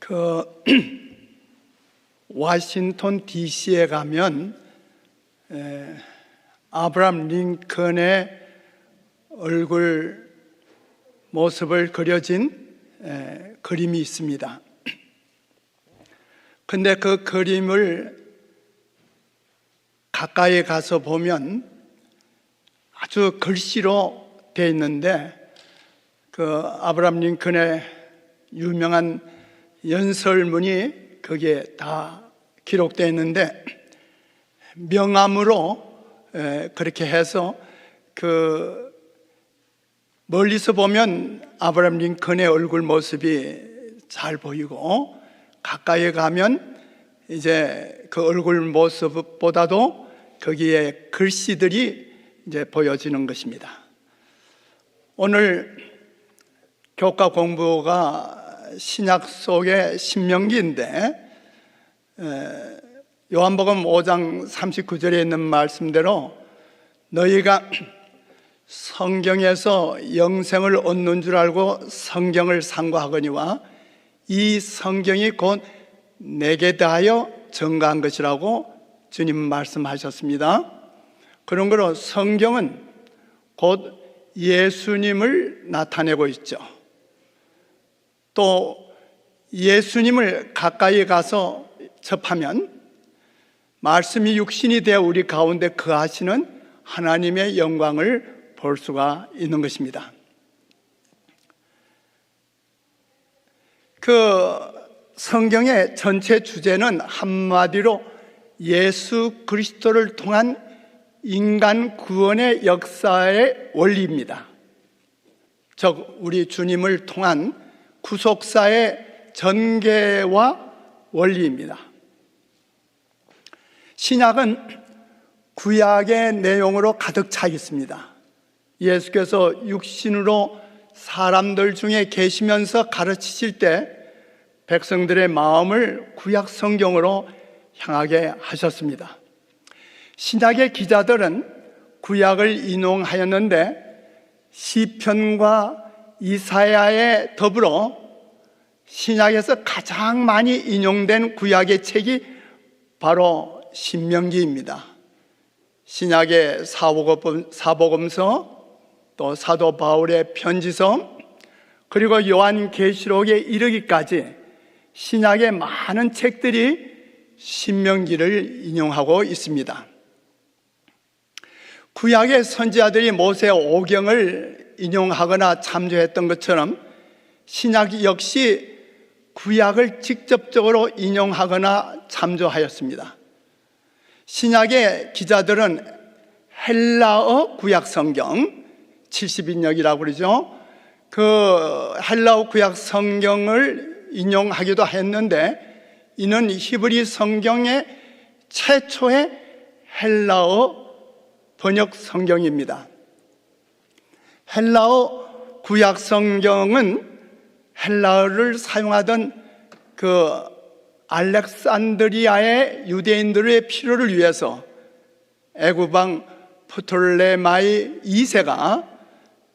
그 워싱턴 DC에 가면 아브라함 링컨의 얼굴 모습을 그려진 그림이 있습니다. 근데 그 그림을 가까이 가서 보면 아주 글씨로 되어 있는데, 그 아브라함 링컨의 유명한 연설문이 거기에 다 기록되어 있는데, 명암으로 그렇게 해서 그 멀리서 보면 아브라함 링컨의 얼굴 모습이 잘 보이고, 가까이 가면 이제 그 얼굴 모습보다도 거기에 글씨들이 이제 보여지는 것입니다. 오늘 교과 공부가 신약 속의 신명기인데, 요한복음 5장 39절에 있는 말씀대로 너희가 성경에서 영생을 얻는 줄 알고 성경을 상고하거니와 이 성경이 곧 내게 대하여 증거한 것이라고 주님 말씀하셨습니다. 그런 거로 성경은 곧 예수님을 나타내고 있죠. 또 예수님을 가까이 가서 접하면 말씀이 육신이 되어 우리 가운데 거하시는 하나님의 영광을 볼 수가 있는 것입니다. 그 성경의 전체 주제는 한마디로 예수 그리스도를 통한 인간 구원의 역사의 원리입니다. 즉 우리 주님을 통한 구속사의 전개와 원리입니다. 신약은 구약의 내용으로 가득 차 있습니다. 예수께서 육신으로 사람들 중에 계시면서 가르치실 때 백성들의 마음을 구약 성경으로 향하게 하셨습니다. 신약의 기자들은 구약을 인용하였는데 시편과 이사야에 더불어 신약에서 가장 많이 인용된 구약의 책이 바로 신명기입니다. 신약의 사복음서, 또 사도 바울의 편지서, 그리고 요한계시록에 이르기까지 신약의 많은 책들이 신명기를 인용하고 있습니다. 구약의 선지자들이 모세 오경을 인용하거나 참조했던 것처럼 신약 역시 구약을 직접적으로 인용하거나 참조하였습니다. 신약의 기자들은 헬라어 구약 성경 70인역이라고 그러죠. 그 헬라어 구약 성경을 인용하기도 했는데, 이는 히브리 성경의 최초의 헬라어 번역 성경입니다. 헬라어 구약 성경은 헬라어를 사용하던 그 알렉산드리아의 유대인들의 필요를 위해서 애굽왕 프톨레마이 2세가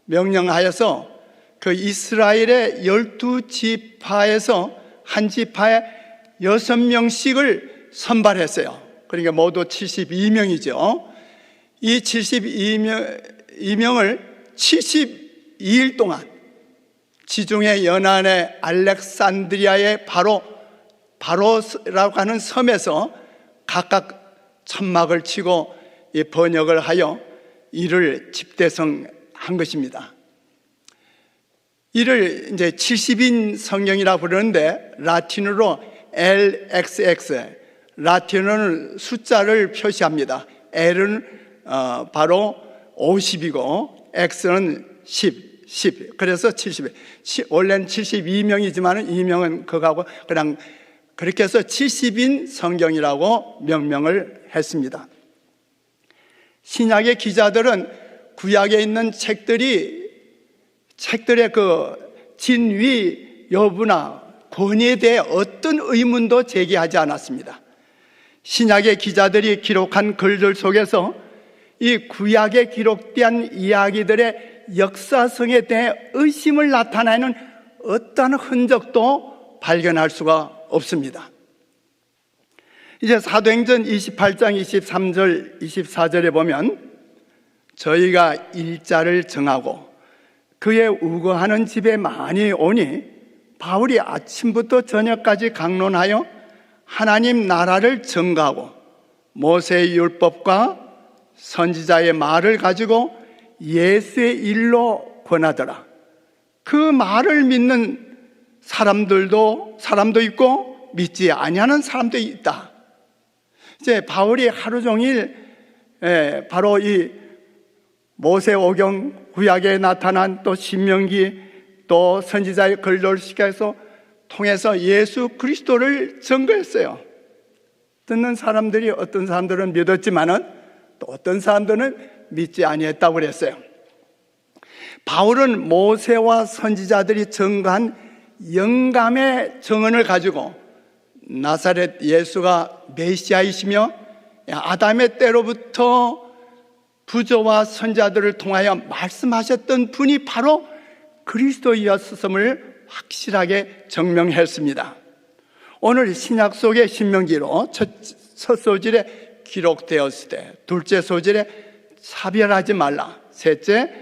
명령하여서 그 이스라엘의 12지파에서 한 지파에 6명씩을 선발했어요. 그러니까 모두 72명이죠. 이 72명을 72일 동안 지중해 연안의 알렉산드리아의 바로라고 하는 섬에서 각각 천막을 치고 이 번역을 하여 이를 집대성한 것입니다. 이를 이제 70인 성경이라 부르는데, 라틴어로 LXX, 라틴어는 숫자를 표시합니다. L은 바로 50이고 X는 10. 그래서 70. 원래는 72명이지만 2명은 그거하고 그냥 그렇게 해서 70인 성경이라고 명명을 했습니다. 신약의 기자들은 구약에 있는 책들의 그 진위 여부나 권위에 대해 어떤 의문도 제기하지 않았습니다. 신약의 기자들이 기록한 글들 속에서 이 구약에 기록된 이야기들의 역사성에 대해 의심을 나타내는 어떠한 흔적도 발견할 수가 없습니다. 이제 사도행전 28장 23절 24절에 보면 저희가 일자를 정하고 그의 우거하는 집에 많이 오니 바울이 아침부터 저녁까지 강론하여 하나님 나라를 증거하고 모세의 율법과 선지자의 말을 가지고 예수의 일로 권하더라. 그 말을 믿는 사람도 있고 믿지 아니하는 사람도 있다. 이제 바울이 하루 종일 바로 이 모세오경 구약에 나타난 또 신명기 또 선지자의 글로시켜서 통해서 예수 그리스도를 증거했어요. 듣는 사람들이 어떤 사람들은 믿었지만은 또 어떤 사람들은 믿지 아니했다고 그랬어요. 바울은 모세와 선지자들이 증거한 영감의 증언을 가지고 나사렛 예수가 메시아이시며 아담의 때로부터 부조와 선자들을 통하여 말씀하셨던 분이 바로 그리스도였음을 확실하게 증명했습니다. 오늘 신약 속의 신명기로 첫 소절에 기록되었을 때, 둘째 소절에 차별하지 말라, 셋째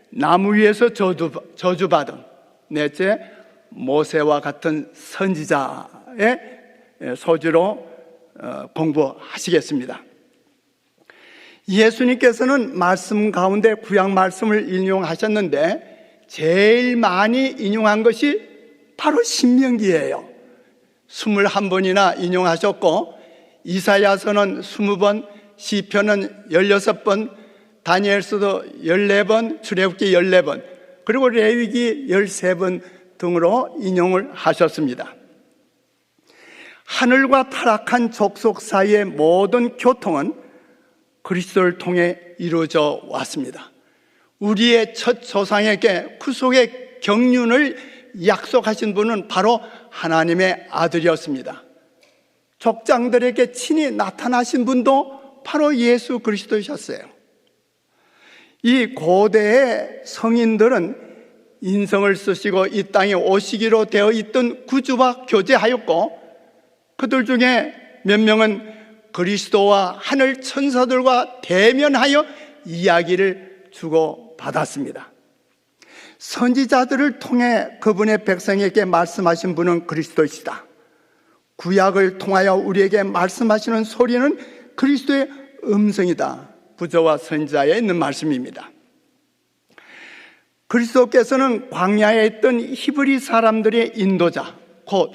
나무 위에서 저주받은, 넷째 모세와 같은 선지자의 소지로 공부하시겠습니다. 예수님께서는 말씀 가운데 구약 말씀을 인용하셨는데 제일 많이 인용한 것이 바로 신명기예요. 21번이나 인용하셨고 이사야서는 20번, 시편은 16번, 다니엘서도 14번, 출애굽기 14번, 그리고 레위기 13번 등으로 인용을 하셨습니다. 하늘과 타락한 족속 사이의 모든 교통은 그리스도를 통해 이루어져 왔습니다. 우리의 첫 조상에게 구속의 경륜을 약속하신 분은 바로 하나님의 아들이었습니다. 족장들에게 친히 나타나신 분도 바로 예수 그리스도셨어요. 이 고대의 성인들은 인성을 쓰시고 이 땅에 오시기로 되어 있던 구주와 교제하였고 그들 중에 몇 명은 그리스도와 하늘 천사들과 대면하여 이야기를 주고받았습니다. 선지자들을 통해 그분의 백성에게 말씀하신 분은 그리스도이시다. 구약을 통하여 우리에게 말씀하시는 소리는 그리스도의 음성이다. 부조와 선지자에 있는 말씀입니다. 그리스도께서는 광야에 있던 히브리 사람들의 인도자, 곧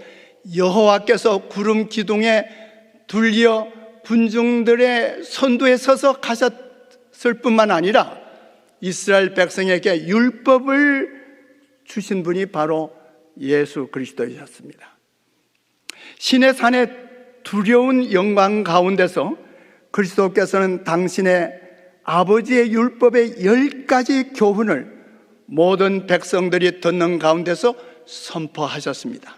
여호와께서 구름 기둥에 둘려 군중들의 선두에 서서 가셨을 뿐만 아니라 이스라엘 백성에게 율법을 주신 분이 바로 예수 그리스도이셨습니다. 신의 산의 두려운 영광 가운데서 그리스도께서는 당신의 아버지의 율법의 10가지 교훈을 모든 백성들이 듣는 가운데서 선포하셨습니다.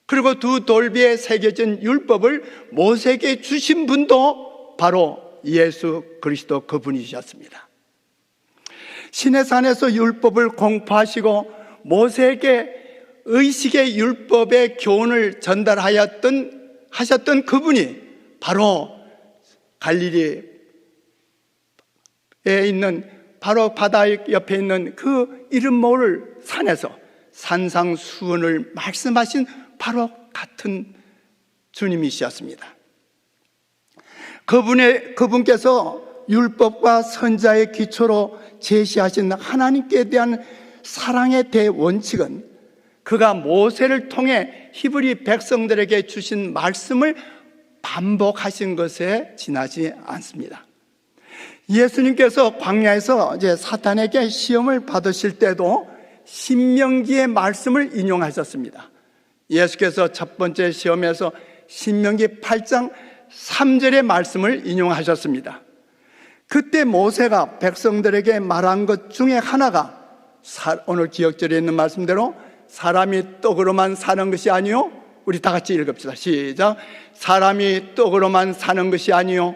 그리고 두 돌비에 새겨진 율법을 모세에게 주신 분도 바로 예수 그리스도 그분이셨습니다. 신의 산에서 율법을 공포하시고 모세에게 의식의 율법의 교훈을 하셨던 그분이 바로 갈릴리에 있는 바로 바다 옆에 있는 그 이름 모를 산에서 산상수훈을 말씀하신 바로 같은 주님이셨습니다. 그분께서 율법과 선지자의 기초로 제시하신 하나님께 대한 사랑의 대원칙은 그가 모세를 통해 히브리 백성들에게 주신 말씀을 반복하신 것에 지나지 않습니다. 예수님께서 광야에서 이제 사탄에게 시험을 받으실 때도 신명기의 말씀을 인용하셨습니다. 예수께서 첫 번째 시험에서 신명기 8장 3절의 말씀을 인용하셨습니다. 그때 모세가 백성들에게 말한 것 중에 하나가 오늘 기억절에 있는 말씀대로 사람이 떡으로만 사는 것이 아니요, 우리 다 같이 읽읍시다. 시작. 사람이 떡으로만 사는 것이 아니요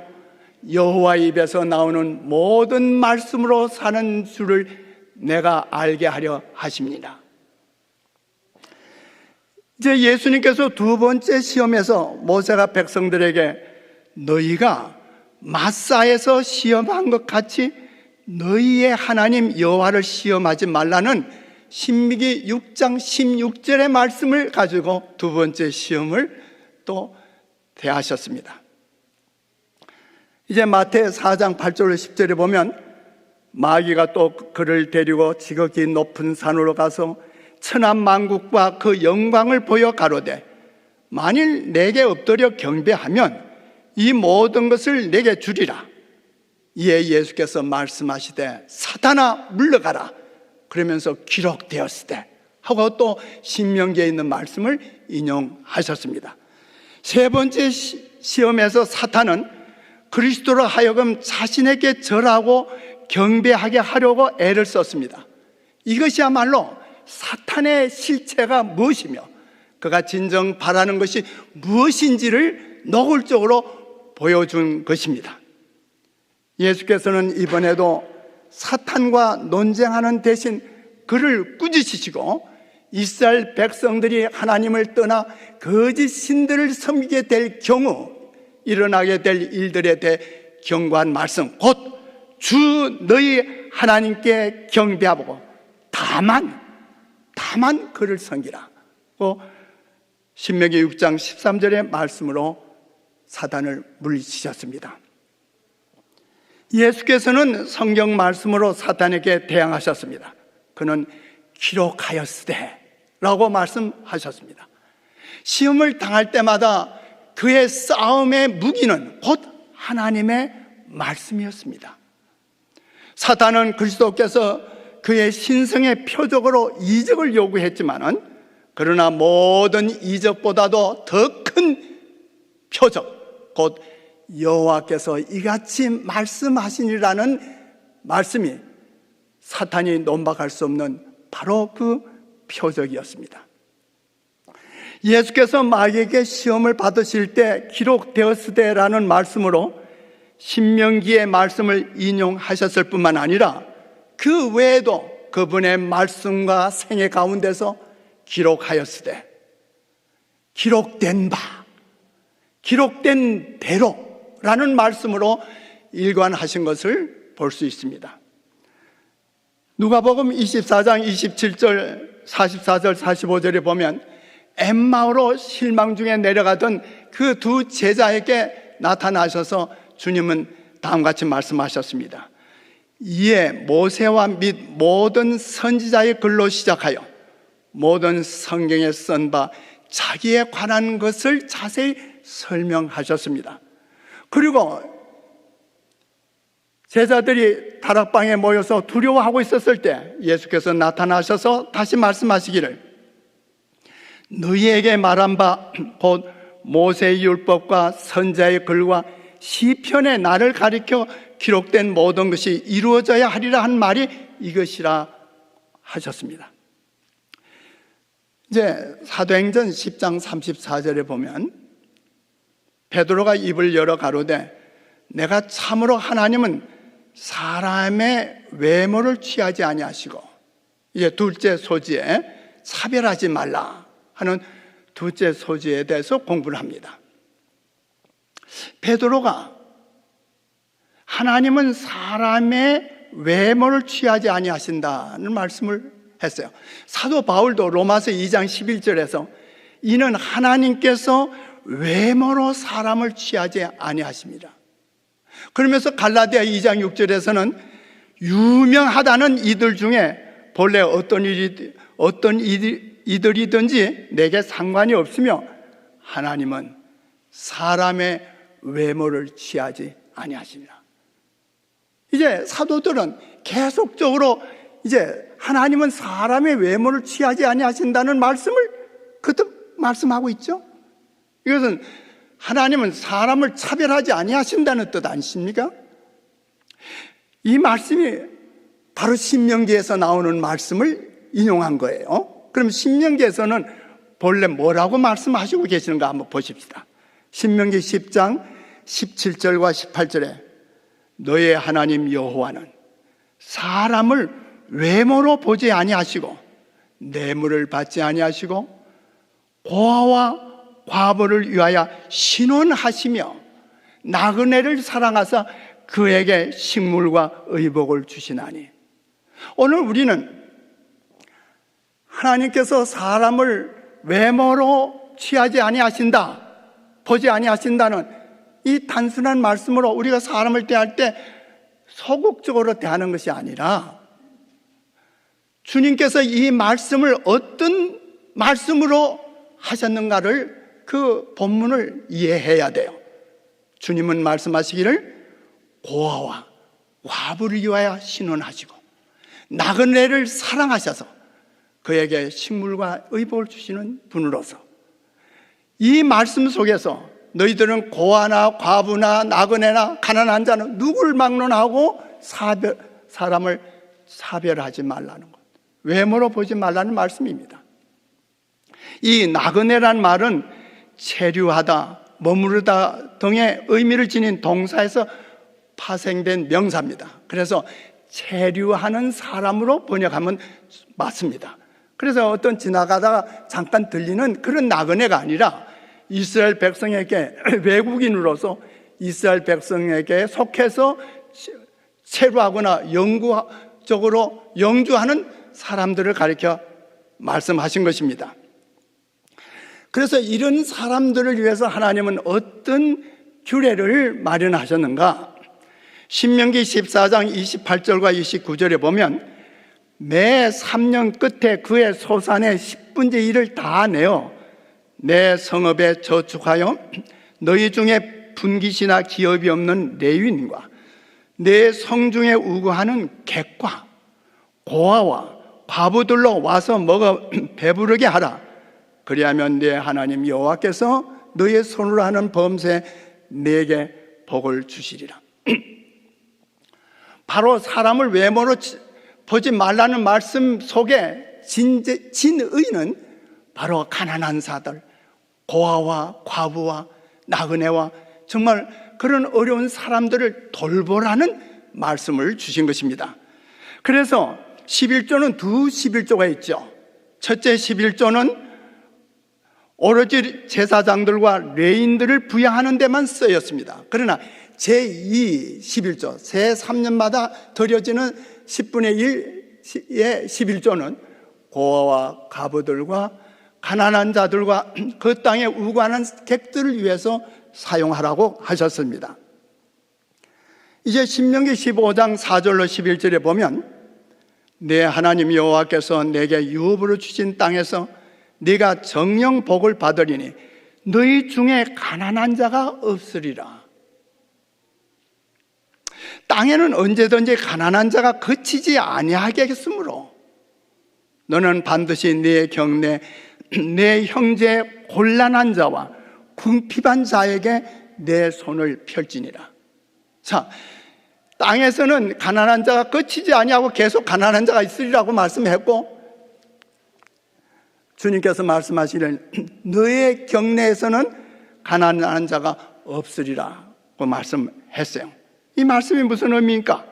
여호와 입에서 나오는 모든 말씀으로 사는 줄을 내가 알게 하려 하십니다. 이제 예수님께서 두 번째 시험에서 모세가 백성들에게 너희가 마사에서 시험한 것 같이 너희의 하나님 여호와를 시험하지 말라는 신명기 6장 16절의 말씀을 가지고 두 번째 시험을 또 대하셨습니다. 이제 마태 4장 8절 10절에 보면 마귀가 또 그를 데리고 지극히 높은 산으로 가서 천한 만국과 그 영광을 보여 가로되 만일 내게 엎드려 경배하면 이 모든 것을 내게 주리라. 이에 예수께서 말씀하시되 사탄아 물러가라 그러면서 기록되었으되 하고 또 신명기에 있는 말씀을 인용하셨습니다. 세 번째 시험에서 사탄은 그리스도로 하여금 자신에게 절하고 경배하게 하려고 애를 썼습니다. 이것이야말로 사탄의 실체가 무엇이며 그가 진정 바라는 것이 무엇인지를 노골적으로 보여준 것입니다. 예수께서는 이번에도 사탄과 논쟁하는 대신 그를 꾸짖으시고 이스라엘 백성들이 하나님을 떠나 거짓 신들을 섬기게 될 경우 일어나게 될 일들에 대해 경고한 말씀, 곧 주 너희 하나님께 경배하고 다만 그를 섬기라. 신명기 6장 13절의 말씀으로 사단을 물리치셨습니다. 예수께서는 성경 말씀으로 사탄에게 대항하셨습니다. 그는 기록하였으되 라고 말씀하셨습니다. 시험을 당할 때마다 그의 싸움의 무기는 곧 하나님의 말씀이었습니다. 사탄은 그리스도께서 그의 신성의 표적으로 이적을 요구했지만은 그러나 모든 이적보다도 더 큰 표적, 곧 여호와께서 이같이 말씀하시니라는 말씀이 사탄이 논박할 수 없는 바로 그 표적이었습니다. 예수께서 마귀에게 시험을 받으실 때 기록되었으되라는 말씀으로 신명기의 말씀을 인용하셨을 뿐만 아니라 그 외에도 그분의 말씀과 생애 가운데서 기록하였으되 기록된 바, 기록된 대로라는 말씀으로 일관하신 것을 볼 수 있습니다. 누가복음 24장 27절, 44절, 45절에 보면 엠마오로 실망 중에 내려가던 그 두 제자에게 나타나셔서 주님은 다음과 같이 말씀하셨습니다. 이에 모세와 및 모든 선지자의 글로 시작하여 모든 성경에 쓴 바 자기에 관한 것을 자세히 설명하셨습니다. 그리고 제자들이 다락방에 모여서 두려워하고 있었을 때 예수께서 나타나셔서 다시 말씀하시기를 너희에게 말한 바 곧 모세의 율법과 선지자의 글과 시편에 나를 가리켜 기록된 모든 것이 이루어져야 하리라 한 말이 이것이라 하셨습니다. 이제 사도행전 10장 34절에 보면 베드로가 입을 열어 가로되 내가 참으로 하나님은 사람의 외모를 취하지 아니하시고, 이제 둘째 소지에 차별하지 말라 하는 둘째 소지에 대해서 공부를 합니다. 베드로가 하나님은 사람의 외모를 취하지 아니하신다는 말씀을 했어요. 사도 바울도 로마서 2장 11절에서 이는 하나님께서 외모로 사람을 취하지 아니하십니다. 그러면서 갈라디아 2장 6절에서는 유명하다는 이들 중에 본래 어떤 이들이든지 내게 상관이 없으며 하나님은 사람의 외모를 취하지 아니하시니라. 이제 사도들은 계속적으로 이제 하나님은 사람의 외모를 취하지 아니하신다는 말씀을 그것도 말씀하고 있죠. 이것은 하나님은 사람을 차별하지 아니하신다는 뜻 아니십니까? 이 말씀이 바로 신명기에서 나오는 말씀을 인용한 거예요. 그럼 신명기에서는 본래 뭐라고 말씀하시고 계시는가 한번 보십시다. 신명기 10장 17절과 18절에 너의 하나님 여호와는 사람을 외모로 보지 아니하시고 뇌물을 받지 아니하시고 고아와 과부를 위하여 신원하시며 나그네를 사랑하사 그에게 식물과 의복을 주시나니. 오늘 우리는 하나님께서 사람을 외모로 취하지 아니하신다, 보지 아니하신다는 이 단순한 말씀으로 우리가 사람을 대할 때 소극적으로 대하는 것이 아니라, 주님께서 이 말씀을 어떤 말씀으로 하셨는가를, 그 본문을 이해해야 돼요. 주님은 말씀하시기를 고아와 과부를 위하여 신원하시고 나그네를 사랑하셔서 그에게 식물과 의복을 주시는 분으로서, 이 말씀 속에서 너희들은 고아나 과부나 나그네나 가난한 자는 누굴 막론하고 사람을 사별하지 말라는 것, 외모로 보지 말라는 말씀입니다. 이 나그네란 말은 체류하다, 머무르다 등의 의미를 지닌 동사에서 파생된 명사입니다. 그래서 체류하는 사람으로 번역하면 맞습니다. 그래서 어떤 지나가다가 잠깐 들리는 그런 나그네가 아니라 이스라엘 백성에게, 외국인으로서 이스라엘 백성에게 속해서 체류하거나 영구적으로 영주하는 사람들을 가리켜 말씀하신 것입니다. 그래서 이런 사람들을 위해서 하나님은 어떤 규례를 마련하셨는가? 신명기 14장 28절과 29절에 보면 매 3년 끝에 그의 소산의 10분의 1을 다 내어 내 성읍에 저축하여 너희 중에 분깃이나 기업이 없는 레위인과 내 성중에 우거하는 객과 고아와 과부들로 와서 먹어 배부르게 하라. 그리하면 내 하나님 여호와께서 너의 손으로 하는 범사에 내게 복을 주시리라. 바로 사람을 외모로 보지 말라는 말씀 속에 진의는 바로 가난한 자들, 고아와 과부와 나그네와 정말 그런 어려운 사람들을 돌보라는 말씀을 주신 것입니다. 그래서 11조는 두 11조가 있죠. 첫째 11조는 오로지 제사장들과 레인들을 부양하는 데만 쓰였습니다. 그러나 제2 11조, 새 3년마다 드려지는 10분의 1의 11조는 고아와 과부들과 가난한 자들과 그 땅에 우거하는 객들을 위해서 사용하라고 하셨습니다. 이제 신명기 15장 4절로 11절에 보면 내 하나님 여호와께서 내게 유업으로 주신 땅에서 네가 정령 복을 받으리니 너희 중에 가난한 자가 없으리라. 땅에는 언제든지 가난한 자가 그치지 아니하겠으므로 너는 반드시 네 경내 내 형제 곤란한 자와 궁핍한 자에게 내 손을 펼지니라. 자, 땅에서는 가난한 자가 그치지 아니하고 계속 가난한 자가 있으리라고 말씀했고, 주님께서 말씀하시는 너의 경내에서는 가난한 자가 없으리라고 말씀했어요. 이 말씀이 무슨 의미입니까?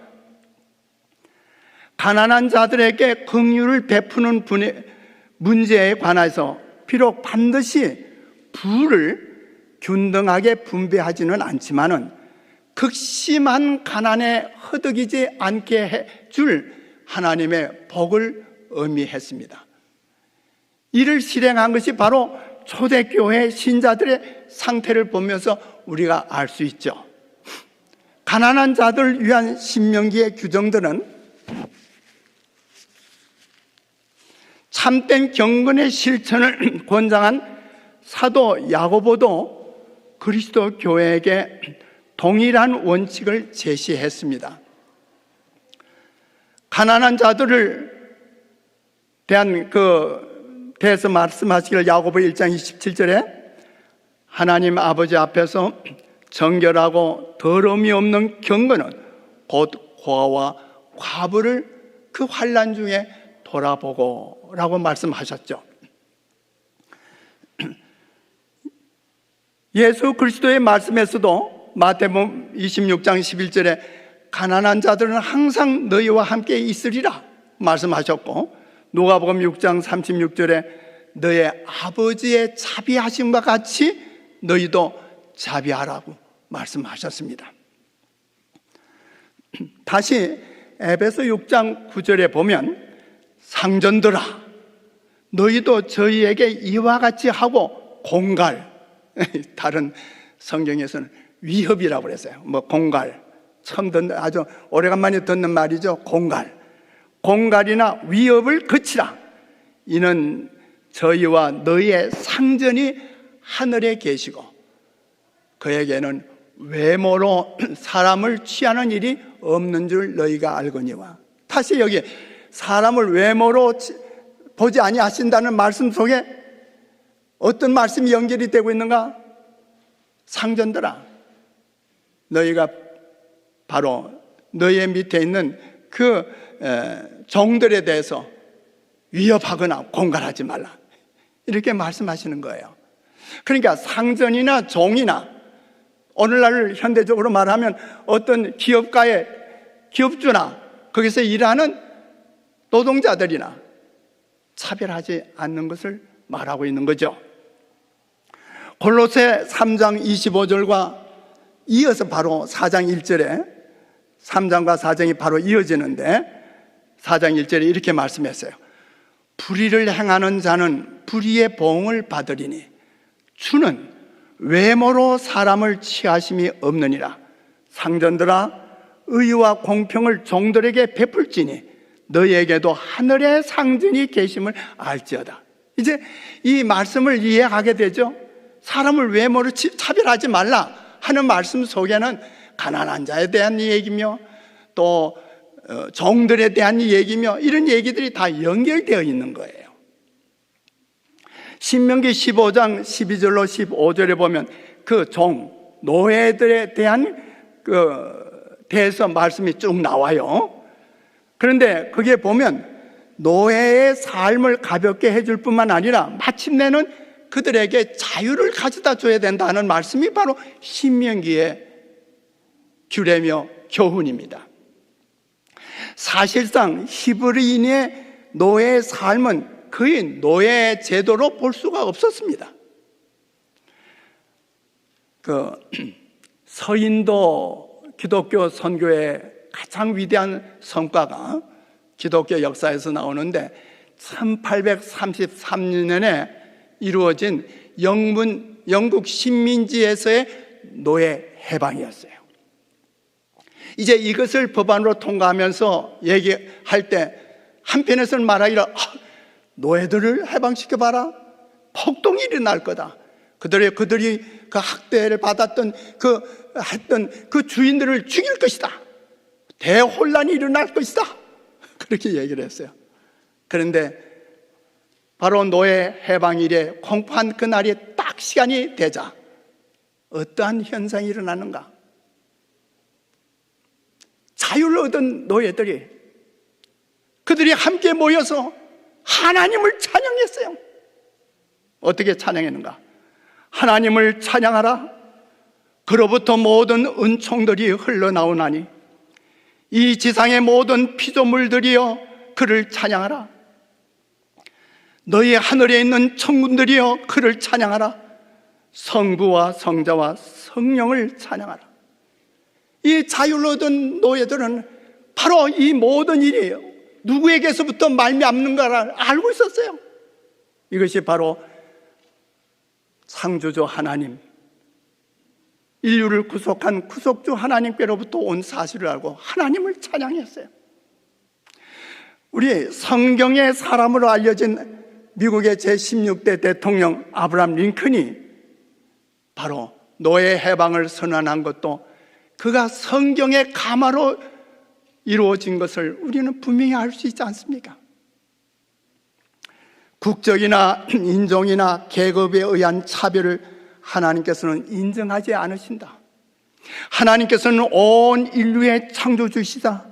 가난한 자들에게 긍휼을 베푸는 분의 문제에 관해서 비록 반드시 부를 균등하게 분배하지는 않지만은 극심한 가난에 허덕이지 않게 해줄 하나님의 복을 의미했습니다. 이를 실행한 것이 바로 초대교회 신자들의 상태를 보면서 우리가 알 수 있죠. 가난한 자들을 위한 신명기의 규정들은 참된 경건의 실천을 권장한 사도 야고보도 그리스도 교회에게 동일한 원칙을 제시했습니다. 가난한 자들을 대한 대해서 말씀하시기를 야고보 1장 27절에 하나님 아버지 앞에서 정결하고 더러움이 없는 경건은 곧 고아와 과부를 그 환난 중에 돌아보고 라고 말씀하셨죠. 예수 그리스도의 말씀에서도 마태복음 26장 11절에 가난한 자들은 항상 너희와 함께 있으리라 말씀하셨고, 누가복음 6장 36절에 너의 아버지의 자비하심과 같이 너희도 자비하라고 말씀하셨습니다. 다시 에베소 6장 9절에 보면 상전들아 너희도 저희에게 이와 같이 하고 공갈, 다른 성경에서는 위협이라고 그랬어요. 공갈, 처음 듣는, 아주 오래간만에 듣는 말이죠. 공갈이나 위협을 그치라. 이는 저희와 너희의 상전이 하늘에 계시고 그에게는 외모로 사람을 취하는 일이 없는 줄 너희가 알거니와. 다시 여기 사람을 외모로 보지 아니하신다는 말씀 속에 어떤 말씀이 연결이 되고 있는가? 상전들아 너희가 바로 너희의 밑에 있는 그 종들에 대해서 위협하거나 공갈하지 말라, 이렇게 말씀하시는 거예요. 그러니까 상전이나 종이나 오늘날 현대적으로 말하면 어떤 기업주나 거기서 일하는 노동자들이나 차별하지 않는 것을 말하고 있는 거죠. 골로새 3장 25절과 이어서 바로 4장 1절에 3장과 4장이 바로 이어지는데 4장 1절에 이렇게 말씀했어요. 불의를 행하는 자는 불의의 보응을 받으리니 주는 외모로 사람을 취하심이 없느니라. 상전들아 의와 공평을 종들에게 베풀지니 너희에게도 하늘의 상전이 계심을 알지어다. 이제 이 말씀을 이해하게 되죠. 사람을 외모로 차별하지 말라 하는 말씀 속에는 가난한 자에 대한 얘기며 또 종들에 대한 얘기며 이런 얘기들이 다 연결되어 있는 거예요. 신명기 15장 12절로 15절에 보면 그 종, 노예들에 대한 대해서 말씀이 쭉 나와요. 그런데 거기에 보면 노예의 삶을 가볍게 해줄 뿐만 아니라 마침내는 그들에게 자유를 가져다 줘야 된다는 말씀이 바로 신명기의 규례며 교훈입니다. 사실상 히브리인의 노예의 삶은 거의 노예 제도로 볼 수가 없었습니다. 서인도 기독교 선교의 가장 위대한 성과가 기독교 역사에서 나오는데 1833년에 이루어진 영국 식민지에서의 노예 해방이었어요. 이제 이것을 법안으로 통과하면서 얘기할 때 한편에서는 말하기를 노예들을 해방시켜봐라, 폭동이 일어날 거다. 그들이 그 학대를 받았던 그 주인들을 죽일 것이다. 대혼란이 일어날 것이다. 그렇게 얘기를 했어요. 그런데 바로 노예 해방일에 공포한 그날이 딱 시간이 되자 어떠한 현상이 일어나는가? 자유를 얻은 노예들이 그들이 함께 모여서 하나님을 찬양했어요. 어떻게 찬양했는가? 하나님을 찬양하라. 그로부터 모든 은총들이 흘러나오나니 이 지상의 모든 피조물들이여 그를 찬양하라. 너희 하늘에 있는 천군들이여 그를 찬양하라. 성부와 성자와 성령을 찬양하라. 이 자유를 얻은 노예들은 바로 이 모든 일이 누구에게서부터 말미암는가를 알고 있었어요. 이것이 바로 창조주 하나님, 인류를 구속한 구속주 하나님께로부터 온 사실을 알고 하나님을 찬양했어요. 우리 성경의 사람으로 알려진 미국의 제16대 대통령 아브라함 링컨이 바로 노예 해방을 선언한 것도 그가 성경의 가마로 이루어진 것을 우리는 분명히 알 수 있지 않습니까? 국적이나 인종이나 계급에 의한 차별을 하나님께서는 인정하지 않으신다. 하나님께서는 온 인류의 창조주시다.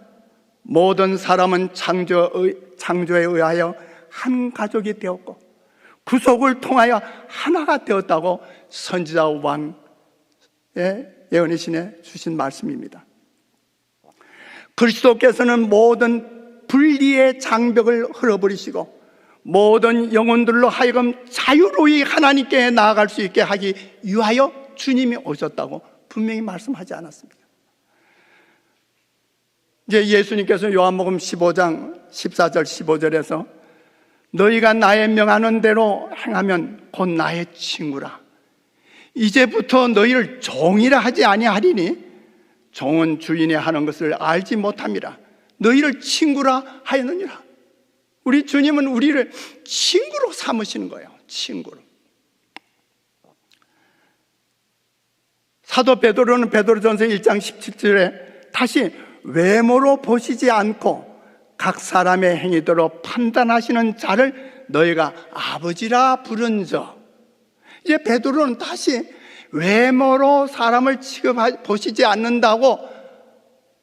모든 사람은 창조에 의하여 한 가족이 되었고 구속을 통하여 하나가 되었다고 선지자 왕의 예언의 주신 말씀입니다. 그리스도께서는 모든 분리의 장벽을 흘러버리시고 모든 영혼들로 하여금 자유로이 하나님께 나아갈 수 있게 하기 위하여 주님이 오셨다고 분명히 말씀하지 않았습니다. 이제 예수님께서 요한복음 15장 14절 15절에서 너희가 나의 명하는 대로 행하면 곧 나의 친구라. 이제부터 너희를 종이라 하지 아니하리니 종은 주인이 하는 것을 알지 못함이라. 너희를 친구라 하였느니라. 우리 주님은 우리를 친구로 삼으시는 거예요. 친구로. 사도 베드로는 베드로전서 1장 17절에 다시 외모로 보시지 않고 각 사람의 행위대로 판단하시는 자를 너희가 아버지라 부른저. 이제 베드로는 다시 외모로 사람을 보시지 않는다고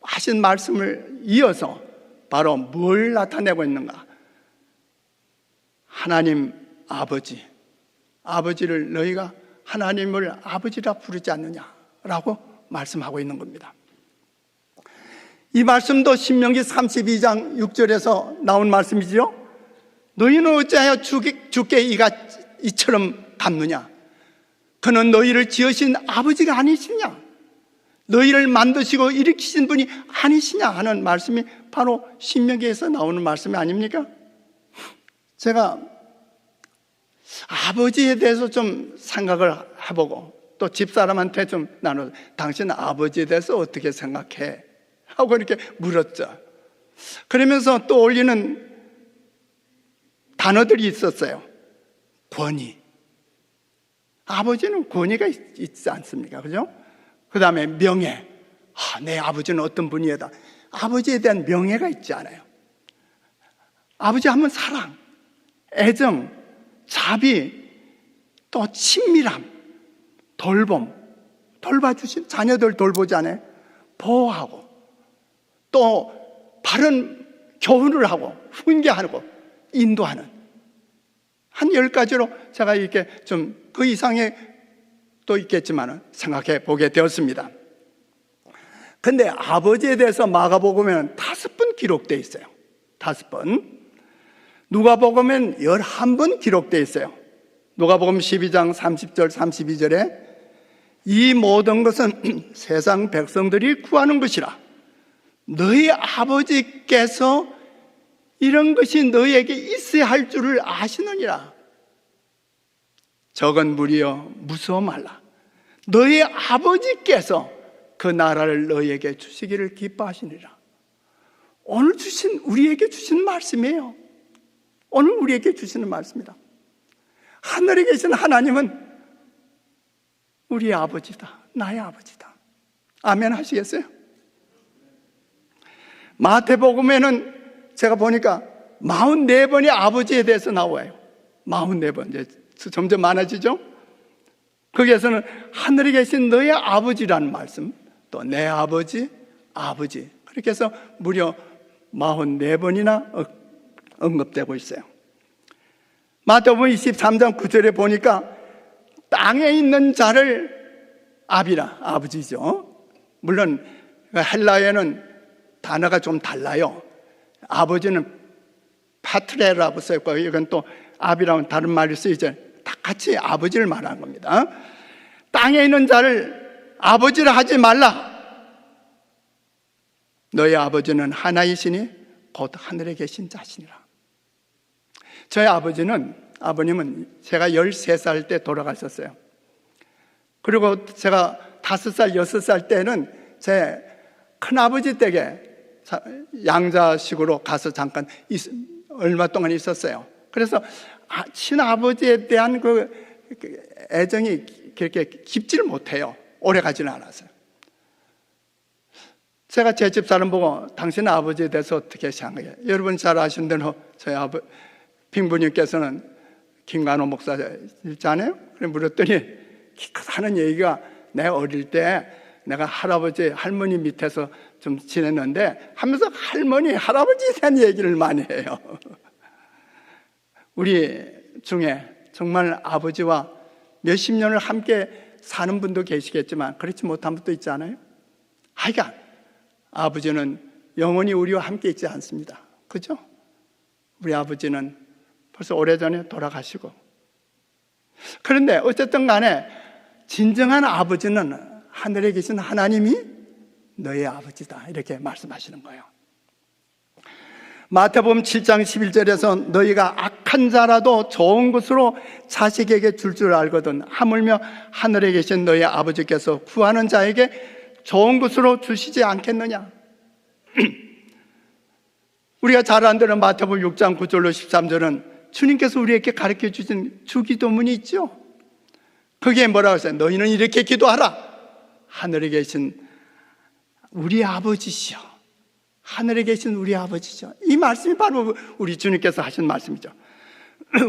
하신 말씀을 이어서 바로 뭘 나타내고 있는가? 하나님 아버지, 아버지를 너희가 하나님을 아버지라 부르지 않느냐라고 말씀하고 있는 겁니다. 이 말씀도 신명기 32장 6절에서 나온 말씀이지요. 너희는 어찌하여 주께 이처럼 갚느냐? 그는 너희를 지으신 아버지가 아니시냐? 너희를 만드시고 일으키신 분이 아니시냐 하는 말씀이 바로 신명기에서 나오는 말씀이 아닙니까? 제가 아버지에 대해서 좀 생각을 해보고 또 집사람한테 좀 나눠, 당신 아버지에 대해서 어떻게 생각해? 하고 이렇게 물었죠. 그러면서 또 올리는 단어들이 있었어요. 권위. 아버지는 권위가 있지 않습니까? 그죠? 그 다음에 명예. 내 아버지는 어떤 분이다. 아버지에 대한 명예가 있지 않아요. 아버지 하면 사랑, 애정, 자비, 또 친밀함, 돌봄, 돌봐주신 자녀들 돌보잖아요. 보호하고 또 바른 교훈을 하고 훈계하고 인도하는 한 10가지로 제가 이렇게 좀 그 이상의 또 있겠지만 생각해 보게 되었습니다. 근데 아버지에 대해서 마가복음에는 5번 기록되어 있어요. 5번. 누가복음엔 11번 기록되어 있어요. 누가복음 12장 30절 32절에 이 모든 것은 세상 백성들이 구하는 것이라. 너희 아버지께서 이런 것이 너희에게 있어야 할 줄을 아시느니라. 적은 무리여 무서워 말라. 너희 아버지께서 그 나라를 너희에게 주시기를 기뻐하시니라. 오늘 우리에게 주신 말씀이에요. 오늘 우리에게 주시는 말씀이다. 하늘에 계신 하나님은 우리의 아버지다. 나의 아버지다. 아멘 하시겠어요? 마태복음에는 제가 보니까 44번이 아버지에 대해서 나와요. 44번. 이제 점점 많아지죠? 거기에서는 하늘에 계신 너의 아버지라는 말씀, 또 내 아버지, 아버지. 그렇게 해서 무려 44번이나 언급되고 있어요. 마태복음 23장 9절에 보니까 땅에 있는 자를 아비라, 아버지죠. 물론 헬라어에는 단어가 좀 달라요. 아버지는 파트레라고 써있고 이건 또 아비라는 다른 말이 쓰이죠. 다 같이 아버지를 말하는 겁니다. 땅에 있는 자를 아버지라 하지 말라. 너희 아버지는 하나이시니 곧 하늘에 계신 자시니라. 저희 아버님은 제가 13살 때 돌아가셨어요. 그리고 제가 5살, 6살 때는 제 큰아버지 댁에 양자식으로 가서 잠깐 얼마 동안 있었어요. 그래서 친아버지에 대한 그 애정이 그렇게 깊지를 못해요. 오래 가지는 않았어요. 제가 제 집사람 보고 당신 아버지에 대해서 어떻게 생각해요? 여러분 잘 아시는 대로 저희 빙부님께서는 김관호 목사잖아요. 그래 물었더니 하는 얘기가 내가 어릴 때 내가 할아버지 할머니 밑에서 좀 지냈는데 하면서 할머니 할아버지에 대한 얘기를 많이 해요. 우리 중에 정말 아버지와 몇십 년을 함께 사는 분도 계시겠지만 그렇지 못한 분도 있지 않아요? 하여간 아버지는 영원히 우리와 함께 있지 않습니다. 그죠? 우리 아버지는 벌써 오래전에 돌아가시고. 그런데 어쨌든 간에 진정한 아버지는 하늘에 계신 하나님이 너의 아버지다, 이렇게 말씀하시는 거예요. 마태복음 7장 11절에서 너희가 악한 자라도 좋은 것으로 자식에게 줄 알거든 하물며 하늘에 계신 너희 아버지께서 구하는 자에게 좋은 것으로 주시지 않겠느냐. 우리가 잘 안되는 마태복음 6장 9절로 13절은 주님께서 우리에게 가르쳐 주신 주기도문이 있죠. 거기에 뭐라고 했어요? 너희는 이렇게 기도하라. 하늘에 계신 우리 아버지시여, 하늘에 계신 우리 아버지죠. 이 말씀이 바로 우리 주님께서 하신 말씀이죠.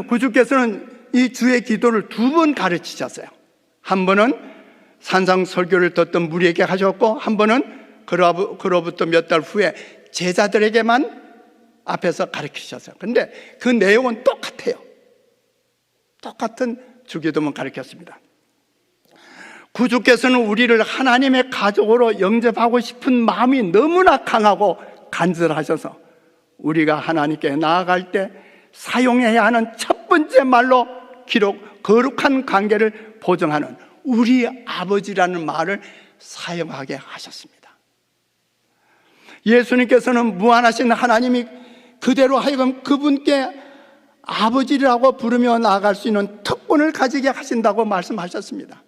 구주께서는 이 주의 기도를 두 번 가르치셨어요. 한 번은 산상설교를 듣던 무리에게 하셨고, 한 번은 그로부터 몇 달 후에 제자들에게만 앞에서 가르치셨어요. 그런데 그 내용은 똑같아요. 똑같은 주기도문 가르쳤습니다. 구주께서는 우리를 하나님의 가족으로 영접하고 싶은 마음이 너무나 강하고 간절하셔서 우리가 하나님께 나아갈 때 사용해야 하는 첫 번째 말로 거룩한 관계를 보증하는 우리 아버지라는 말을 사용하게 하셨습니다. 예수님께서는 무한하신 하나님이 그대로 하여금 그분께 아버지라고 부르며 나아갈 수 있는 특권을 가지게 하신다고 말씀하셨습니다.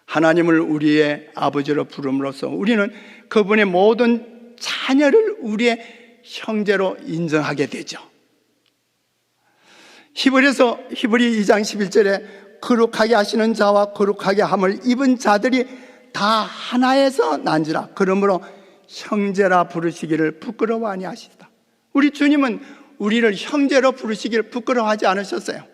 하나님을 우리의 아버지로 부름으로써 우리는 그분의 모든 자녀를 우리의 형제로 인정하게 되죠. 히브리 2장 11절에 거룩하게 하시는 자와 거룩하게 함을 입은 자들이 다 하나에서 난지라. 그러므로 형제라 부르시기를 부끄러워 아니하시다. 우리 주님은 우리를 형제로 부르시기를 부끄러워하지 않으셨어요.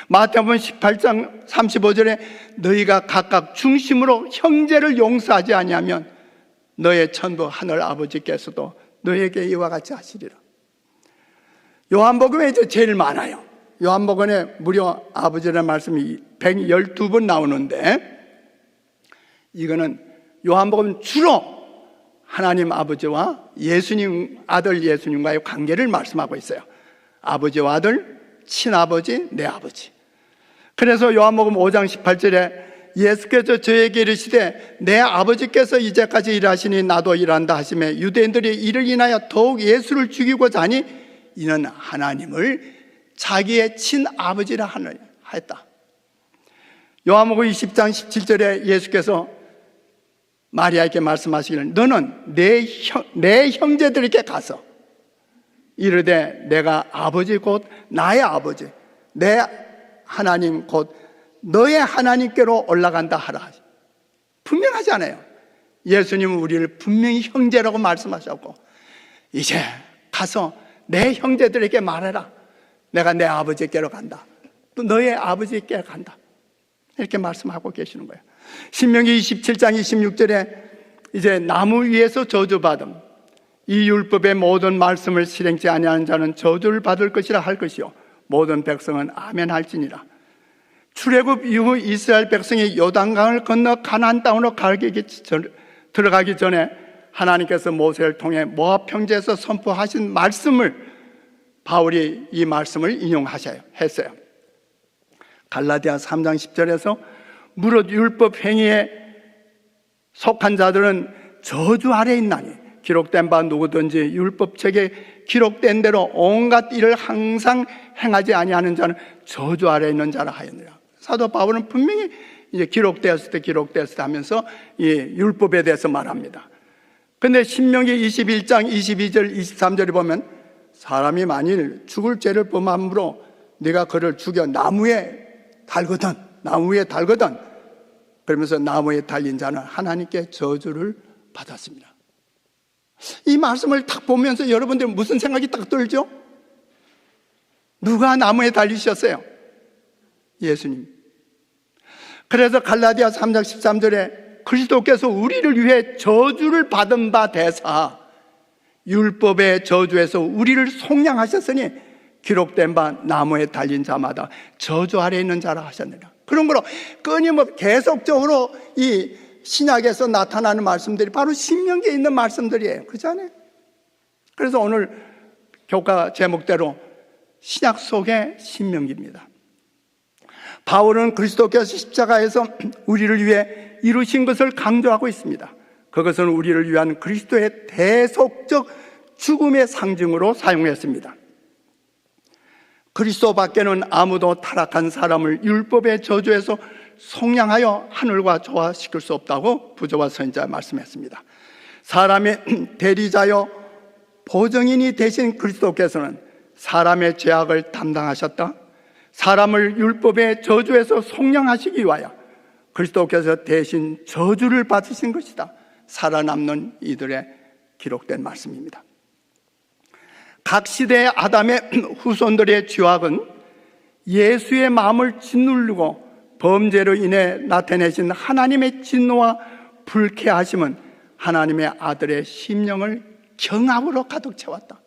마태복음 18장 35절에 너희가 각각 중심으로 형제를 용서하지 아니하면 너의 천부 하늘 아버지께서도 너에게 이와 같이 하시리라. 요한복음에 이제 제일 많아요. 요한복음에 무려 아버지라는 말씀이 112번 나오는데, 이거는 요한복음 주로 하나님 아버지와 예수님 아들 예수님과의 관계를 말씀하고 있어요. 아버지와 아들, 친아버지, 내 아버지. 그래서 요한복음 5장 18절에 예수께서 저에게 이르시되 내 아버지께서 이제까지 일하시니 나도 일한다 하시매 유대인들이 이를 인하여 더욱 예수를 죽이고자 하니 이는 하나님을 자기의 친아버지라 하였다. 요한복음 20장 17절에 예수께서 마리아에게 말씀하시기를 너는 내 형제들에게 가서 이르되 내가 아버지 곧 나의 아버지 내 하나님 곧 너의 하나님께로 올라간다 하라. 분명하지 않아요? 예수님은 우리를 분명히 형제라고 말씀하셨고, 이제 가서 내 형제들에게 말해라. 내가 내 아버지께로 간다. 또 너의 아버지께 간다. 이렇게 말씀하고 계시는 거예요. 신명기 27장 26절에 이제 나무 위에서 저주받음, 이 율법의 모든 말씀을 실행치 아니하는 자는 저주를 받을 것이라 할 것이요 모든 백성은 아멘 할지니라. 출애굽 이후 이스라엘 백성이 요단강을 건너 가나안 땅으로 들어가기 전에 하나님께서 모세를 통해 모압 평지에서 선포하신 말씀을 바울이 이 말씀을 인용했어요. 갈라디아 3장 10절에서 무릇 율법 행위에 속한 자들은 저주 아래 있나니 기록된 바 누구든지 율법책에 기록된 대로 온갖 일을 항상 행하지 아니하는 자는 저주 아래 있는 자라 하였느라. 사도 바울은 분명히 이제 기록되었을 때 하면서 이 율법에 대해서 말합니다. 근데 신명기 21장 22절 23절에 보면 사람이 만일 죽을 죄를 범함으로 네가 그를 죽여 나무에 달거든 그러면서 나무에 달린 자는 하나님께 저주를 받았습니다. 이 말씀을 딱 보면서 여러분들 무슨 생각이 딱 들죠? 누가 나무에 달리셨어요? 예수님. 그래서 갈라디아 3장 13절에 그리스도께서 우리를 위해 저주를 받은 바 되사 율법의 저주에서 우리를 속량하셨으니 기록된 바 나무에 달린 자마다 저주 아래 있는 자라 하셨느니라. 그런 거로 끊임없이 계속적으로 이 신약에서 나타나는 말씀들이 바로 신명기에 있는 말씀들이에요. 그렇지 않아요? 그래서 오늘 교과 제목대로 신약 속의 신명기입니다. 바울은 그리스도께서 십자가에서 우리를 위해 이루신 것을 강조하고 있습니다. 그것은 우리를 위한 그리스도의 대속적 죽음의 상징으로 사용했습니다. 그리스도 밖에는 아무도 타락한 사람을 율법의 저주에서 속량하여 하늘과 조화시킬 수 없다고 부조와 선지자 말씀했습니다. 사람의 대리자여 보증인이 되신 그리스도께서는 사람의 죄악을 담당하셨다. 사람을 율법의 저주에서 속량하시기 위하여 그리스도께서 대신 저주를 받으신 것이다. 살아남는 이들의 기록된 말씀입니다. 각 시대의 아담의 후손들의 죄악은 예수의 마음을 짓누르고 범죄로 인해 나타내신 하나님의 진노와 불쾌하심은 하나님의 아들의 심령을 경악으로 가득 채웠다.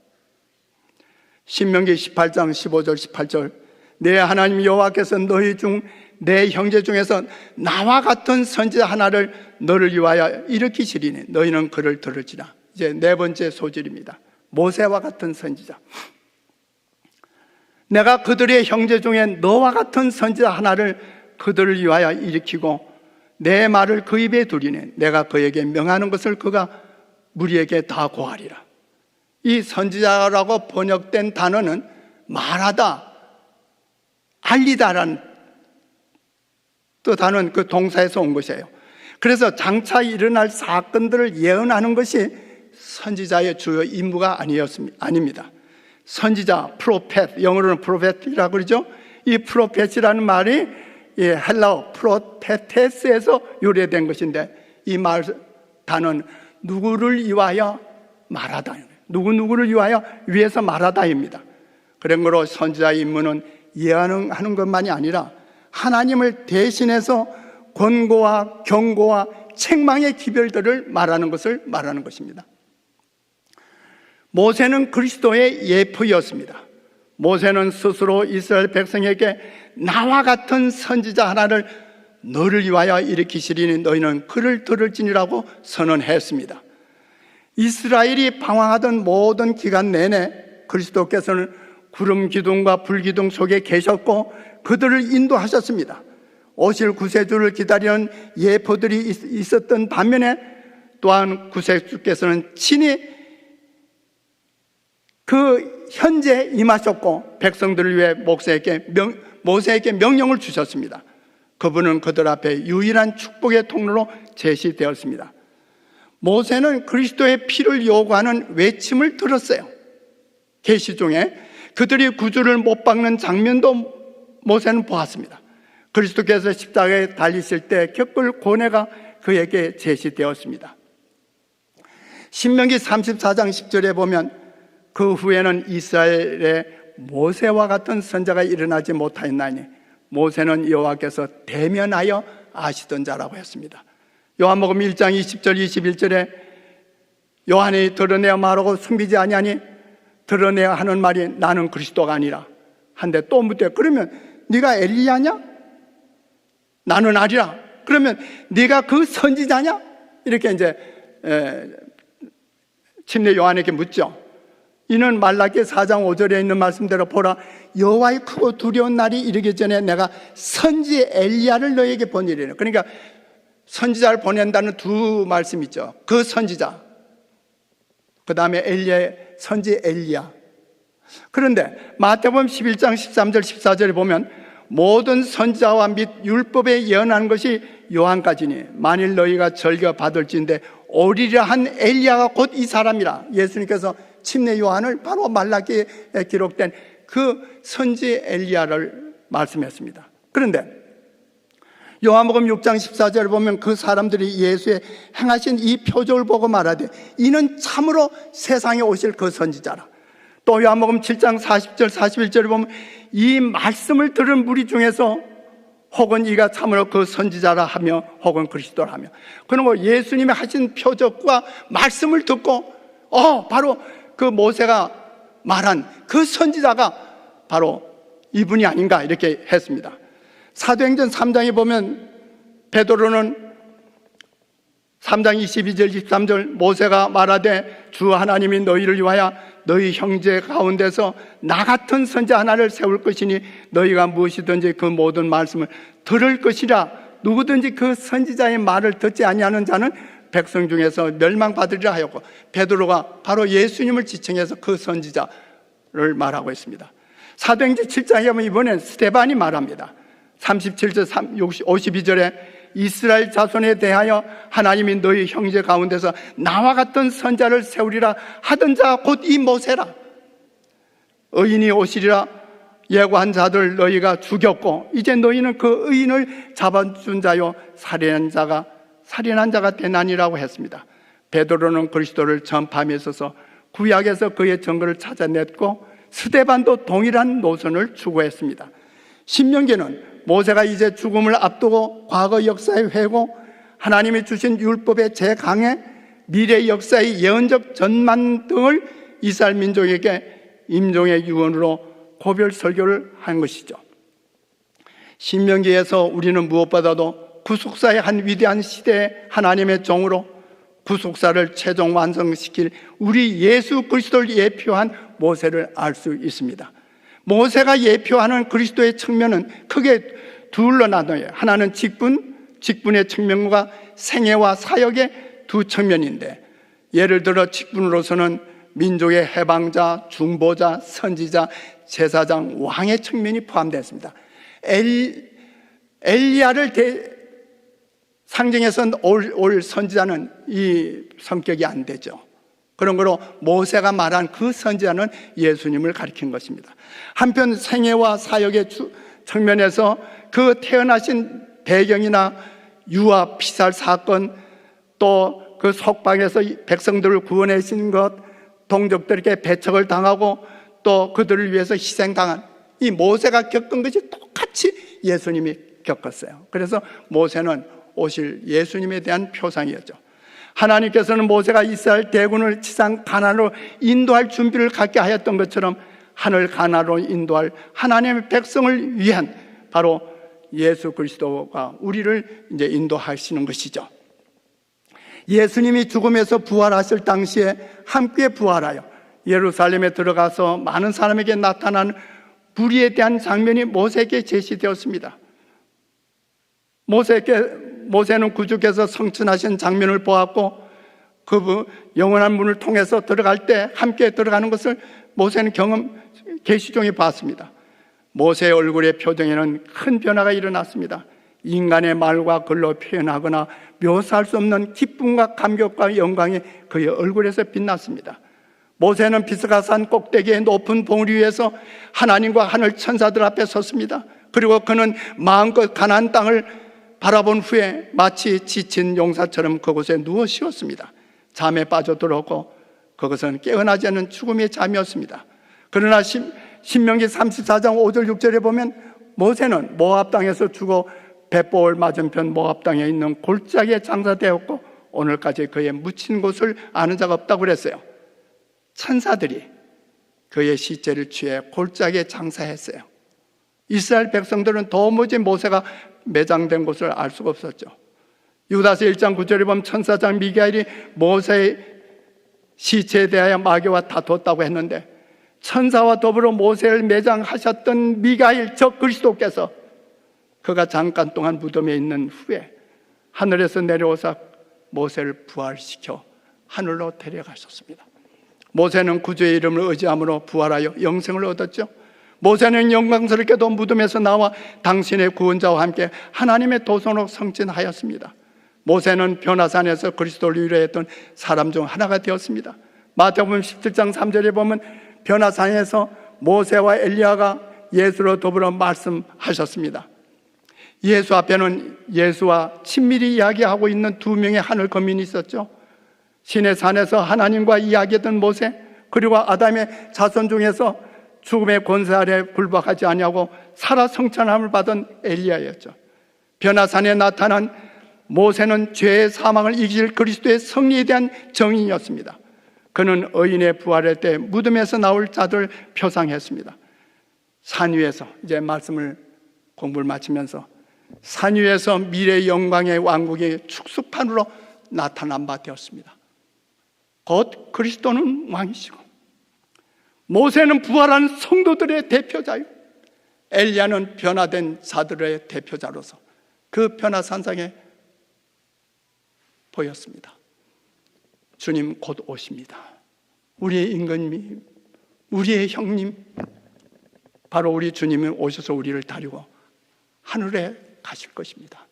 신명기 18장 15절 18절 내 하나님 여호와께서 너희 중 내 형제 중에서 나와 같은 선지자 하나를 너를 위하여 일으키시리니 너희는 그를 들을지라. 이제 네 번째 소절입니다. 모세와 같은 선지자. 내가 그들의 형제 중에 너와 같은 선지자 하나를 그들을 위하여 일으키고 내 말을 그 입에 두리니 내가 그에게 명하는 것을 그가 무리에게 다 고하리라. 이 선지자라고 번역된 단어는 말하다, 알리다라는 뜻하는 그 동사에서 온 것이에요. 그래서 장차 일어날 사건들을 예언하는 것이 선지자의 주요 임무가 아닙니다. 선지자, 프로펫, 영어로는 프로펫이라고 그러죠. 이 프로펫이라는 말이 헬라어 프로테테스에서 유래된 것인데 이 말 단어는 누구를 위하여 말하다, 누구를 위해서 말하다입니다. 그런 거로 선지자의 임무는 예언하는 것만이 아니라 하나님을 대신해서 권고와 경고와 책망의 기별들을 말하는 것입니다. 모세는 그리스도의 예표였습니다. 모세는 스스로 이스라엘 백성에게 나와 같은 선지자 하나를 너를 위하여 일으키시리니 너희는 그를 들을지니라고 선언했습니다. 이스라엘이 방황하던 모든 기간 내내 그리스도께서는 구름 기둥과 불 기둥 속에 계셨고 그들을 인도하셨습니다. 오실 구세주를 기다리는 예포들이 있었던 반면에 또한 구세주께서는 친히 그 현재 임하셨고 백성들을 위해 모세에게 명령을 주셨습니다. 그분은 그들 앞에 유일한 축복의 통로로 제시되었습니다. 모세는 그리스도의 피를 요구하는 외침을 들었어요. 계시 중에 그들이 구주를 못 박는 장면도 모세는 보았습니다. 그리스도께서 십자가에 달리실 때 겪을 고뇌가 그에게 제시되었습니다. 신명기 34장 10절에 보면 그 후에는 이스라엘에 모세와 같은 선자가 일어나지 못하였나니 모세는 여호와께서 대면하여 아시던 자라고 했습니다. 요한복음 1장 20절 21절에 요한이 드러내어 말하고 숨기지 아니하니 드러내어 하는 말이 나는 그리스도가 아니라 한데 또 묻되 그러면 네가 엘리야냐? 나는 아니라. 그러면 네가 그 선지자냐? 이렇게 이제 침례 요한에게 묻죠. 이는 말라기 4장 5절에 있는 말씀대로 보라 여호와의 크고 두려운 날이 이르기 전에 내가 선지 엘리야를 너에게 보내리라. 그러니까 선지자를 보낸다는 두 말씀 있죠. 그 선지자, 그 다음에 선지 엘리야. 그런데 마태복음 11장 13절 14절에 보면 모든 선지자와 및 율법에 예언한 것이 요한까지니 만일 너희가 절겨 받을진대 오리라 한 엘리야가 곧 이 사람이라. 예수님께서 침례 요한을 바로 말라기에 기록된 그 선지 엘리야를 말씀했습니다. 그런데 요한복음 6장 14절을 보면 그 사람들이 예수의 행하신 이 표적을 보고 말하되 이는 참으로 세상에 오실 그 선지자라. 또 요한복음 7장 40절 41절을 보면 이 말씀을 들은 무리 중에서 혹은 이가 참으로 그 선지자라 하며 혹은 그리스도라 하며 그러므로 예수님이 하신 표적과 말씀을 듣고 바로 그 모세가 말한 그 선지자가 바로 이분이 아닌가 이렇게 했습니다. 사도행전 3장에 보면 베드로는 3장 22절 23절 모세가 말하되 주 하나님이 너희를 위하여 너희 형제 가운데서 나 같은 선지 하나를 세울 것이니 너희가 무엇이든지 그 모든 말씀을 들을 것이라. 누구든지 그 선지자의 말을 듣지 아니하는 자는 백성 중에서 멸망받으리라 하였고, 베드로가 바로 예수님을 지칭해서 그 선지자를 말하고 있습니다. 사도행전 7장에 보면 이번엔 스데반이 말합니다. 37절 52절에 이스라엘 자손에 대하여 하나님이 너희 형제 가운데서 나와 같은 선자를 세우리라 하던 자 곧 이 모세라. 의인이 오시리라 예고한 자들 너희가 죽였고 이제 너희는 그 의인을 잡아준 자요 살인한 자가 되나니라고 했습니다. 베드로는 그리스도를 전파함에 있어서 구약에서 그의 증거를 찾아냈고 스데반도 동일한 노선을 추구했습니다. 신명기는 모세가 이제 죽음을 앞두고 과거 역사의 회고, 하나님이 주신 율법의 재강해, 미래 역사의 예언적 전만 등을 이스라엘 민족에게 임종의 유언으로 고별 설교를 한 것이죠. 신명기에서 우리는 무엇보다도 구속사의 한 위대한 시대의 하나님의 종으로 구속사를 최종 완성시킬 우리 예수 그리스도를 예표한 모세를 알 수 있습니다. 모세가 예표하는 그리스도의 측면은 크게 둘로 나눠요. 하나는 직분의 측면과 생애와 사역의 두 측면인데, 예를 들어 직분으로서는 민족의 해방자, 중보자, 선지자, 제사장, 왕의 측면이 포함되어 있습니다. 엘리야를 상징해서 올 선지자는 이 성격이 안 되죠. 그런 거로 모세가 말한 그 선지자는 예수님을 가리킨 것입니다. 한편 생애와 사역의 측면에서 그 태어나신 배경이나 유아 피살 사건, 또 그 속박에서 백성들을 구원하신 것, 동족들에게 배척을 당하고 또 그들을 위해서 희생당한 이 모세가 겪은 것이 똑같이 예수님이 겪었어요. 그래서 모세는 오실 예수님에 대한 표상이었죠. 하나님께서는 모세가 이스라엘 대군을 지상 가나안으로 인도할 준비를 갖게 하였던 것처럼 하늘 가나안으로 인도할 하나님의 백성을 위한 바로 예수 그리스도가 우리를 이제 인도하시는 것이죠. 예수님이 죽음에서 부활하실 당시에 함께 부활하여 예루살렘에 들어가서 많은 사람에게 나타난 불의에 대한 장면이 모세에게 제시되었습니다. 모세는 구주께서 성천하신 장면을 보았고 그 영원한 문을 통해서 들어갈 때 함께 들어가는 것을 모세는 계시 중에 봤습니다. 모세의 얼굴의 표정에는 큰 변화가 일어났습니다. 인간의 말과 글로 표현하거나 묘사할 수 없는 기쁨과 감격과 영광이 그의 얼굴에서 빛났습니다. 모세는 비스가산 꼭대기의 높은 봉우리 위에서 하나님과 하늘 천사들 앞에 섰습니다. 그리고 그는 마음껏 가나안 땅을 바라본 후에 마치 지친 용사처럼 그곳에 누워 쉬었습니다. 잠에 빠져들었고 그것은 깨어나지 않는 죽음의 잠이었습니다. 그러나 신명기 34장 5절 6절에 보면 모세는 모압 땅에서 죽어 벳보을 맞은편 모압 땅에 있는 골짜기에 장사되었고 오늘까지 그의 묻힌 곳을 아는 자가 없다고 그랬어요. 천사들이 그의 시체를 취해 골짜기에 장사했어요. 이스라엘 백성들은 도무지 모세가 매장된 곳을 알 수가 없었죠. 유다서 1장 9절에 보면 천사장 미가엘이 모세의 시체에 대하여 마귀와 다퉜다고 했는데, 천사와 더불어 모세를 매장하셨던 미가엘 저 그리스도께서 그가 잠깐 동안 무덤에 있는 후에 하늘에서 내려오사 모세를 부활시켜 하늘로 데려가셨습니다. 모세는 구주의 이름을 의지함으로 부활하여 영생을 얻었죠. 모세는 영광스럽게도 무덤에서 나와 당신의 구원자와 함께 하나님의 도성으로 성진하였습니다. 모세는 변화산에서 그리스도를 위로했던 사람 중 하나가 되었습니다. 마태복음 17장 3절에 보면 변화산에서 모세와 엘리야가 예수로 더불어 말씀하셨습니다. 예수 앞에는 예수와 친밀히 이야기하고 있는 두 명의 하늘 거민이 있었죠. 시내 산에서 하나님과 이야기했던 모세, 그리고 아담의 자손 중에서 죽음의 권세 아래 굴복하지 아니하고 살아 성천함을 받은 엘리야였죠. 변화산에 나타난 모세는 죄의 사망을 이길 그리스도의 승리에 대한 정인이었습니다. 그는 의인의 부활할 때 무덤에서 나올 자들 표상했습니다. 산 위에서, 이제 말씀을 공부를 마치면서 산 위에서 미래의 영광의 왕국이 축수판으로 나타난 바 되었습니다. 곧 그리스도는 왕이시고, 모세는 부활한 성도들의 대표자요, 엘리야는 변화된 자들의 대표자로서 그 변화산상에 보였습니다. 주님 곧 오십니다. 우리의 임금님, 우리의 형님, 바로 우리 주님이 오셔서 우리를 다리고 하늘에 가실 것입니다.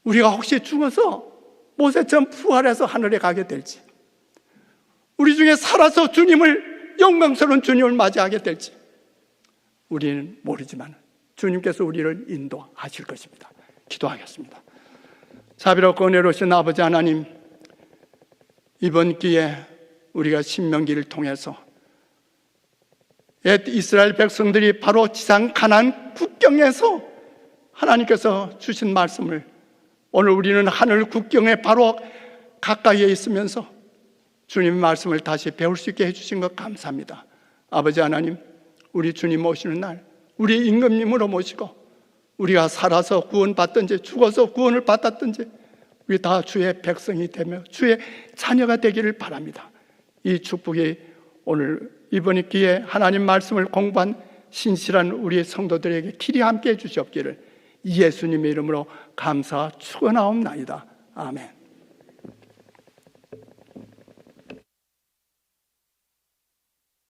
우리가 혹시 죽어서 모세처럼 부활해서 하늘에 가게 될지, 우리 중에 살아서 주님을, 영광스러운 주님을 맞이하게 될지 우리는 모르지만 주님께서 우리를 인도하실 것입니다. 기도하겠습니다. 자비롭고 은혜로우신 아버지 하나님, 이번 기회에 우리가 신명기를 통해서 옛 이스라엘 백성들이 바로 지상 가나안 국경에서 하나님께서 주신 말씀을, 오늘 우리는 하늘 국경에 바로 가까이에 있으면서 주님의 말씀을 다시 배울 수 있게 해주신 것 감사합니다. 아버지 하나님, 우리 주님 오시는 날 우리 임금님으로 모시고 우리가 살아서 구원받든지 죽어서 구원을 받았든지 우리 다 주의 백성이 되며 주의 자녀가 되기를 바랍니다. 이 축복이 오늘 이번 기회에 하나님 말씀을 공부한 신실한 우리 성도들에게 길이 함께 해주시옵기를 예수님의 이름으로 감사 축원하옵나이다. 아멘.